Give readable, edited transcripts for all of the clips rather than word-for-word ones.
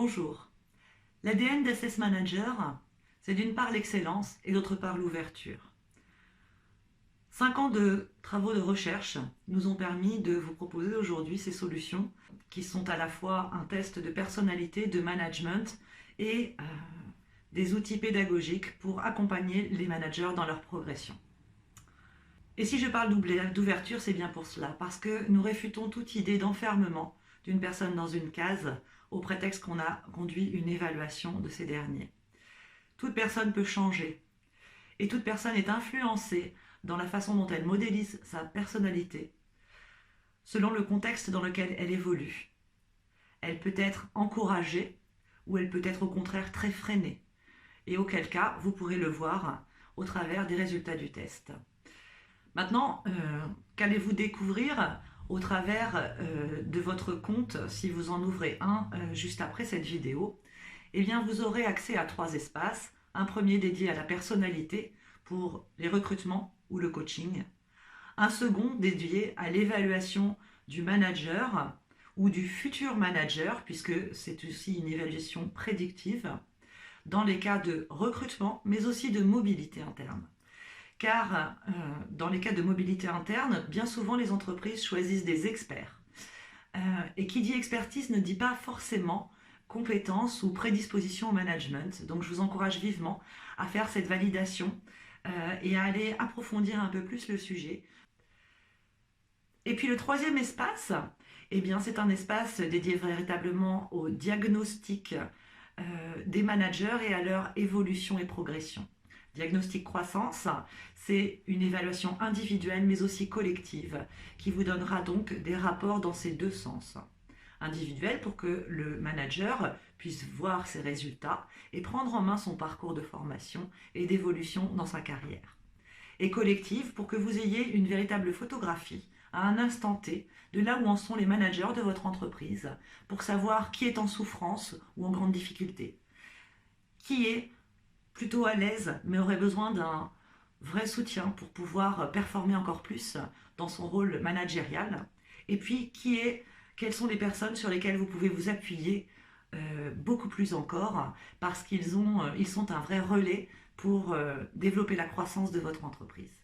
Bonjour. L'ADN d'Assess Manager, c'est d'une part l'excellence et d'autre part l'ouverture. 5 ans de travaux de recherche nous ont permis de vous proposer aujourd'hui ces solutions qui sont à la fois un test de personnalité, de management et des outils pédagogiques pour accompagner les managers dans leur progression. Et si je parle d'ouverture, c'est bien pour cela, parce que nous réfutons toute idée d'enfermement d'une personne dans une case au prétexte qu'on a conduit une évaluation de ces derniers. Toute personne peut changer et toute personne est influencée dans la façon dont elle modélise sa personnalité selon le contexte dans lequel elle évolue. Elle peut être encouragée ou elle peut être au contraire très freinée, et auquel cas vous pourrez le voir au travers des résultats du test. Maintenant, qu'allez-vous découvrir au travers de votre compte si vous en ouvrez un juste après cette vidéo? Eh bien, vous aurez accès à 3 espaces. Un premier dédié à la personnalité pour les recrutements ou le coaching. Un second dédié à l'évaluation du manager ou du futur manager, puisque c'est aussi une évaluation prédictive dans les cas de recrutement, mais aussi de mobilité interne. Car dans les cas de mobilité interne, bien souvent les entreprises choisissent des experts. Et qui dit expertise ne dit pas forcément compétence ou prédisposition au management. Donc je vous encourage vivement à faire cette validation et à aller approfondir un peu plus le sujet. Et puis le troisième espace, eh bien, c'est un espace dédié véritablement au diagnostic des managers et à leur évolution et progression. Diagnostic croissance, c'est une évaluation individuelle mais aussi collective qui vous donnera donc des rapports dans ces deux sens. Individuel pour que le manager puisse voir ses résultats et prendre en main son parcours de formation et d'évolution dans sa carrière. Et collective pour que vous ayez une véritable photographie à un instant T de là où en sont les managers de votre entreprise pour savoir qui est en souffrance ou en grande difficulté, qui est plutôt à l'aise mais aurait besoin d'un vrai soutien pour pouvoir performer encore plus dans son rôle managérial, et puis quelles sont les personnes sur lesquelles vous pouvez vous appuyer beaucoup plus encore parce qu'ils sont un vrai relais pour développer la croissance de votre entreprise.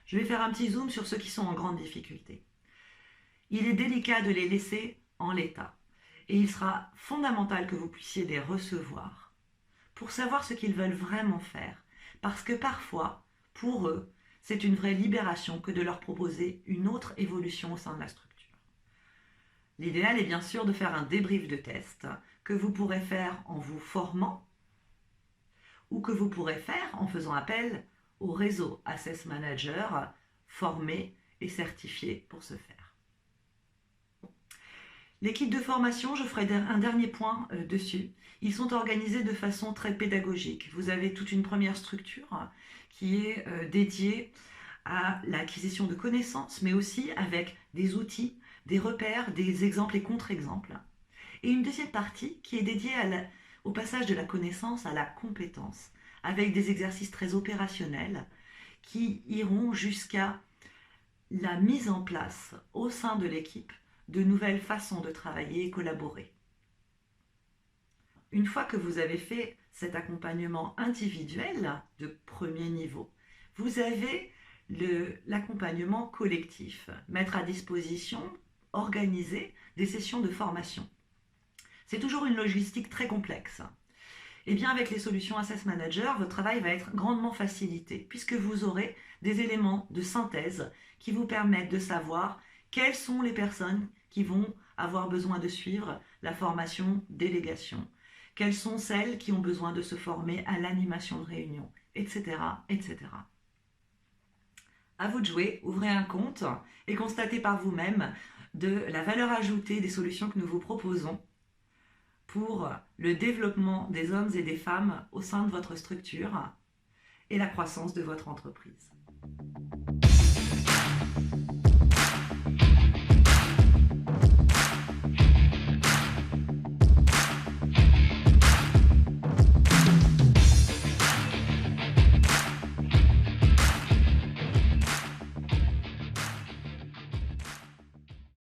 Je vais faire un petit zoom sur ceux qui sont en grande difficulté. Il est délicat de les laisser en l'état et il sera fondamental que vous puissiez les recevoir pour savoir ce qu'ils veulent vraiment faire, parce que parfois, pour eux, c'est une vraie libération que de leur proposer une autre évolution au sein de la structure. L'idéal est bien sûr de faire un débrief de test que vous pourrez faire en vous formant ou que vous pourrez faire en faisant appel au réseau Assess Manager formé et certifié pour ce faire. L'équipe de formation, je ferai un dernier point dessus. Ils sont organisés de façon très pédagogique. Vous avez toute une première structure qui est dédiée à l'acquisition de connaissances, mais aussi avec des outils, des repères, des exemples et contre-exemples. Et une deuxième partie qui est dédiée au passage de la connaissance à la compétence, avec des exercices très opérationnels qui iront jusqu'à la mise en place au sein de l'équipe de nouvelles façons de travailler et collaborer. Une fois que vous avez fait cet accompagnement individuel de premier niveau, vous avez l'accompagnement collectif, mettre à disposition, organiser des sessions de formation. C'est toujours une logistique très complexe. Et bien avec les solutions Assess Manager, votre travail va être grandement facilité puisque vous aurez des éléments de synthèse qui vous permettent de savoir quelles sont les personnes qui vont avoir besoin de suivre la formation délégation, quelles sont celles qui ont besoin de se former à l'animation de réunion, etc., etc. À vous de jouer, ouvrez un compte et constatez par vous-même de la valeur ajoutée des solutions que nous vous proposons pour le développement des hommes et des femmes au sein de votre structure et la croissance de votre entreprise.